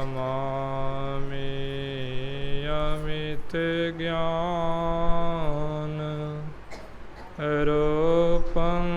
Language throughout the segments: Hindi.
नमामि अमित ज्ञान रूपं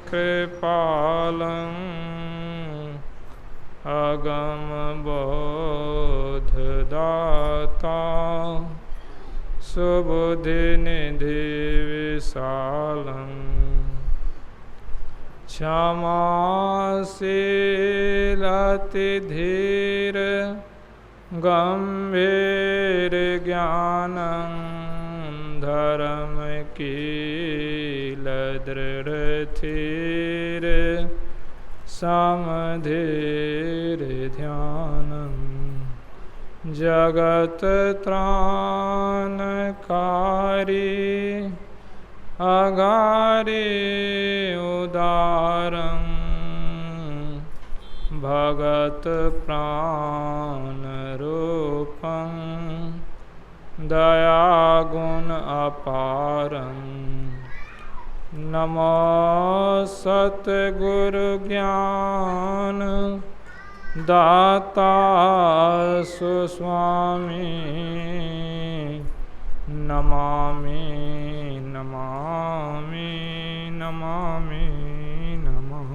कृपालं अगम बोधदाता सुबुद्धिनिधि विशालं क्षमाशील अतिधीर गंभीर ज्ञानं धर्मकील दृढ़धीर समधीर ध्यानं जगत त्राणकारी अगारे उदारं भगत प्राण रूपं दयागुण अपारं नमो सतगुरु ज्ञान दाता सुस्वामी नमामि नमामि नमामि नमः।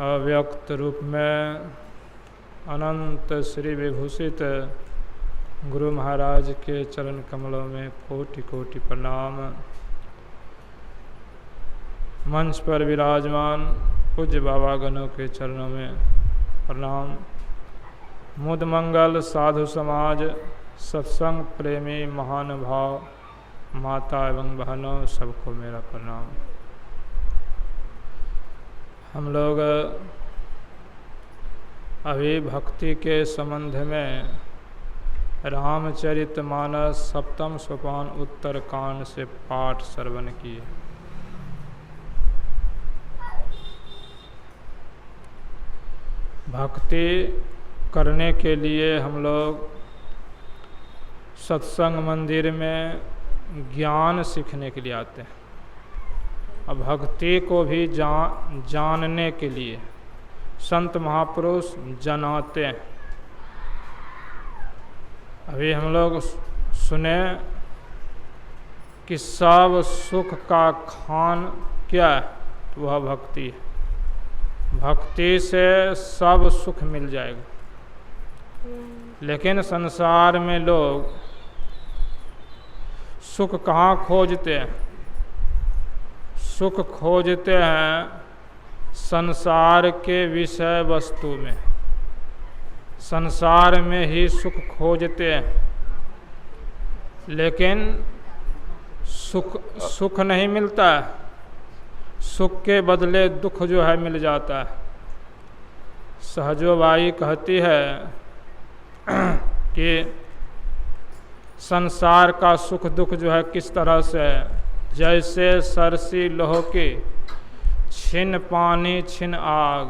अव्यक्त रूप में अनंत श्री विभूषित गुरु महाराज के चरण कमलों में कोटि कोटि प्रणाम। मंच पर विराजमान पूज्य बाबागणों के चरणों में प्रणाम। मुद मंगल साधु समाज सत्संग प्रेमी महानुभाव माता एवं बहनों सबको मेरा प्रणाम। हम लोग अभी भक्ति के संबंध में रामचरितमानस सप्तम सोपान उत्तर कांड से पाठ श्रवण किए। भक्ति करने के लिए हम लोग सत्संग मंदिर में ज्ञान सीखने के लिए आते हैं। अब भक्ति को भी जानने के लिए संत महापुरुष जनाते हैं। अभी हम लोग सुने कि सब सुख का खान क्या है, वह भक्ति है। भक्ति से सब सुख मिल जाएगा। लेकिन संसार में लोग सुख कहाँ खोजते हैं? सुख खोजते हैं संसार के विषय वस्तु में, संसार में ही सुख खोजते हैं। लेकिन सुख नहीं मिलता है, सुख के बदले दुख जो है मिल जाता है। सहजोबाई कहती है कि संसार का सुख दुख जो है किस तरह से है, जैसे सरसी लोह की छिन पानी छिन आग,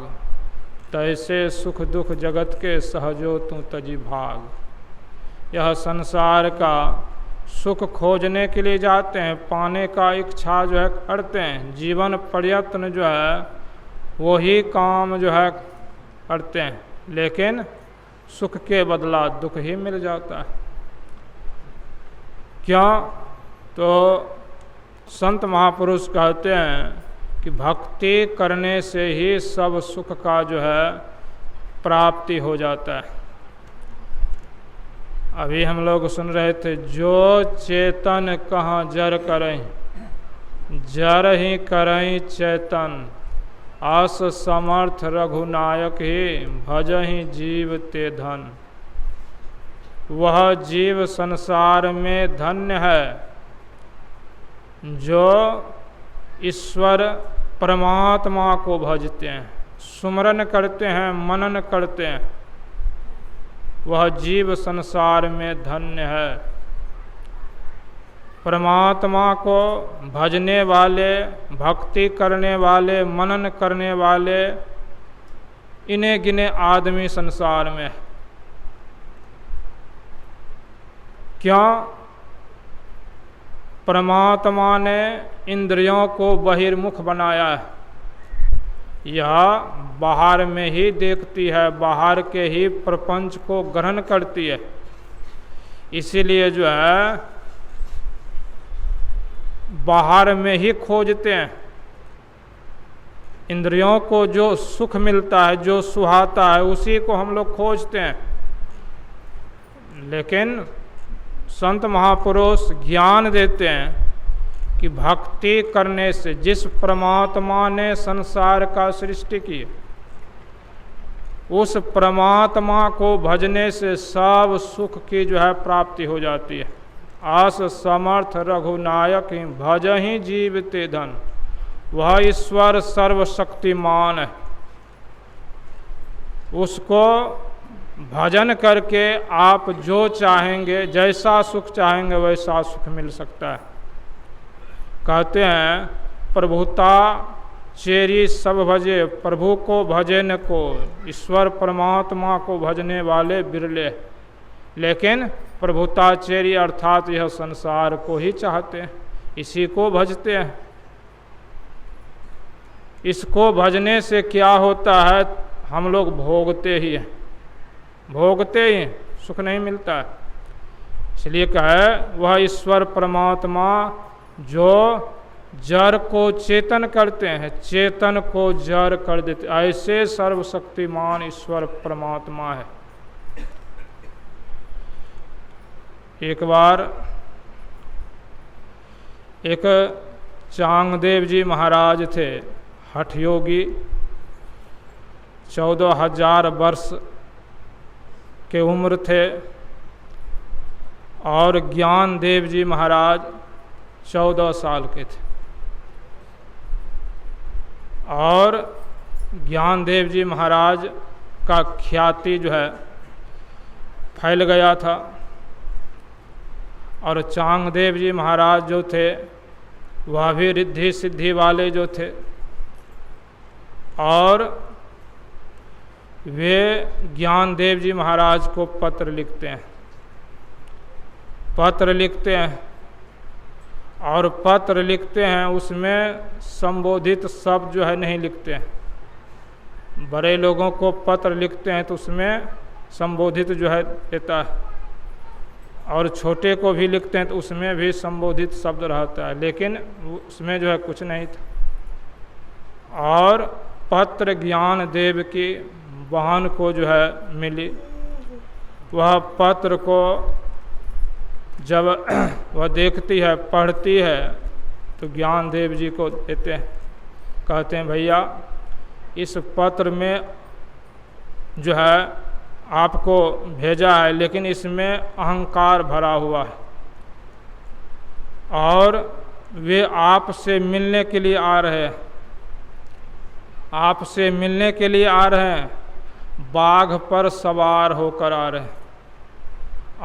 तैसे सुख दुख जगत के सहजो तू तजी भाग। यह संसार का सुख खोजने के लिए जाते हैं, पाने का इच्छा जो है करते हैं, जीवन प्रयत्न जो है वही काम जो है करते हैं, लेकिन सुख के बदला दुख ही मिल जाता है। क्या? तो संत महापुरुष कहते हैं कि भक्ति करने से ही सब सुख का जो है प्राप्ति हो जाता है। अभी हम लोग सुन रहे थे, जो चेतन कहाँ जर करें, जर ही करें चेतन, आस समर्थ रघुनायक ही भजहि जीव ते धन। वह जीव संसार में धन्य है जो ईश्वर परमात्मा को भजते हैं, सुमरन करते हैं, मनन करते हैं। वह जीव संसार में धन्य है। परमात्मा को भजने वाले, भक्ति करने वाले, मनन करने वाले, इन्हें गिने आदमी संसार में। क्या? परमात्मा ने इंद्रियों को बहिर्मुख बनाया है, यह बाहर में ही देखती है, बाहर के ही प्रपंच को ग्रहण करती है। इसीलिए जो है बाहर में ही खोजते हैं। इंद्रियों को जो सुख मिलता है, जो सुहाता है, उसी को हम लोग खोजते हैं। लेकिन संत महापुरुष ज्ञान देते हैं कि भक्ति करने से, जिस परमात्मा ने संसार का सृष्टि की, उस परमात्मा को भजने से सब सुख की जो है प्राप्ति हो जाती है। आस समर्थ रघुनायक ही भजहि जीवते धन, वह ईश्वर सर्वशक्तिमान है। उसको भजन करके आप जो चाहेंगे, जैसा सुख चाहेंगे वैसा सुख मिल सकता है। कहते हैं प्रभुता चेरी सब भजे, प्रभु को भजे न को, ईश्वर परमात्मा को भजने वाले बिरले। लेकिन प्रभुता चेरी अर्थात यह संसार को ही चाहते हैं, इसी को भजते हैं। इसको भजने से क्या होता है, हम लोग भोगते ही हैं, भोगते ही सुख नहीं मिलता है। इसलिए कहे वह ईश्वर परमात्मा जो जड़ को चेतन करते हैं, चेतन को जड़ कर देते, ऐसे सर्वशक्तिमान ईश्वर परमात्मा है। एक बार एक चांगदेव जी महाराज थे, हठ योगी, 14,000 वर्ष के उम्र थे, और ज्ञान देव जी महाराज 14 साल के थे। और ज्ञान देव जी महाराज का ख्याति जो है फैल गया था, और चांगदेव जी महाराज जो थे वह भी रिद्धि सिद्धि वाले जो थे, और वे ज्ञान देव जी महाराज को पत्र लिखते हैं, पत्र लिखते हैं, और पत्र लिखते हैं उसमें संबोधित शब्द जो है नहीं लिखते हैं। बड़े लोगों को पत्र लिखते हैं तो उसमें संबोधित जो है देता है, और छोटे को भी लिखते हैं तो उसमें भी संबोधित शब्द रहता है, लेकिन उसमें जो है कुछ नहीं था। और पत्र ज्ञान देव की बहन को जो है मिली, वह पत्र को जब वह देखती है, पढ़ती है, तो ज्ञान देव जी को देते हैं। कहते हैं भैया इस पत्र में जो है आपको भेजा है, लेकिन इसमें अहंकार भरा हुआ है, और वे आपसे मिलने के लिए आ रहे हैं, आपसे मिलने के लिए आ रहे हैं, बाघ पर सवार होकर आ रहे हैं,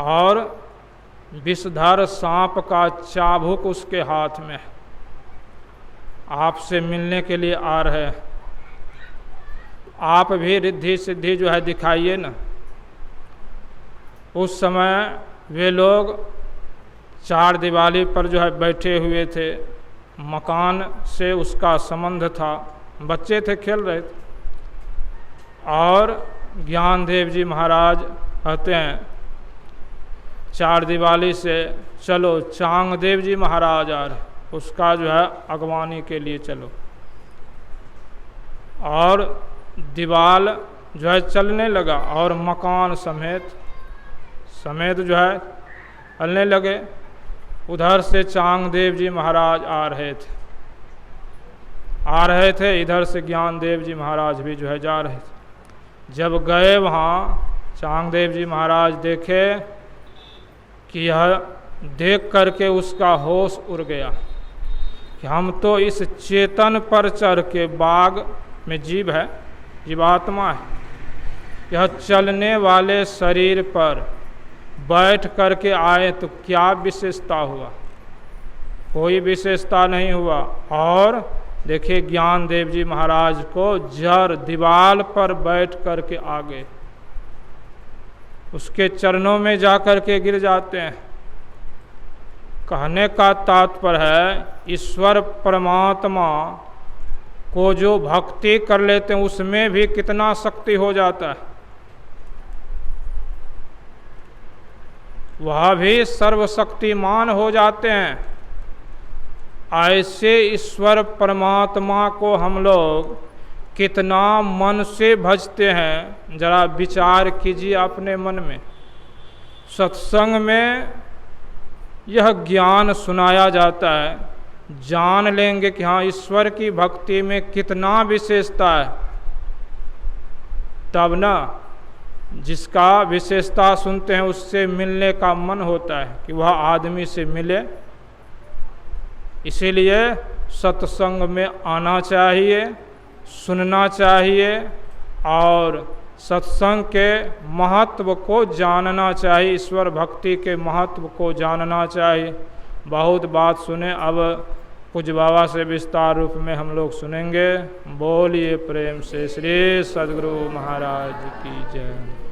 और विषधर सांप का चाबुक उसके हाथ में, आपसे मिलने के लिए आ रहे हैं। आप भी रिद्धि सिद्धि जो है दिखाइए ना। उस समय वे लोग चार दीवारी पर जो है बैठे हुए थे, मकान से उसका संबंध था, बच्चे थे, खेल रहे थे, और ज्ञान देव जी महाराज कहते हैं चार दीवारी से चलो, चांगदेव जी महाराज आ रहे, उसका जो है अगवानी के लिए चलो। और दीवाल जो है चलने लगा, और मकान समेत जो है चलने लगे। उधर से चांगदेव जी महाराज आ रहे थे, इधर से ज्ञान देव जी महाराज भी जो है जा रहे थे। जब गए वहाँ, चांगदेव जी महाराज देखे कि यह देख करके उसका होश उड़ गया कि हम तो इस चेतन पर चढ़ के, बाघ में जीव है, जीवात्मा है, यह चलने वाले शरीर पर बैठ करके आए तो क्या विशेषता हुआ? कोई विशेषता नहीं हुआ। और देखिए ज्ञान देव जी महाराज को जड़ दीवाल पर बैठ करके आ गए, उसके चरणों में जा करके गिर जाते हैं। कहने का तात्पर्य है ईश्वर परमात्मा को जो भक्ति कर लेते हैं उसमें भी कितना शक्ति हो जाता है, वह भी सर्वशक्तिमान हो जाते हैं। ऐसे ईश्वर परमात्मा को हम लोग कितना मन से भजते हैं, जरा विचार कीजिए अपने मन में। सत्संग में यह ज्ञान सुनाया जाता है, जान लेंगे कि हाँ ईश्वर की भक्ति में कितना विशेषता है, तब ना जिसका विशेषता सुनते हैं उससे मिलने का मन होता है कि वह आदमी से मिले। इसीलिए सत्संग में आना चाहिए, सुनना चाहिए और सत्संग के महत्व को जानना चाहिए, ईश्वर भक्ति के महत्व को जानना चाहिए। बहुत बात सुने, अब पूज्य बाबा से विस्तार रूप में हम लोग सुनेंगे। बोलिए प्रेम से श्री सद्गुरु महाराज की जय।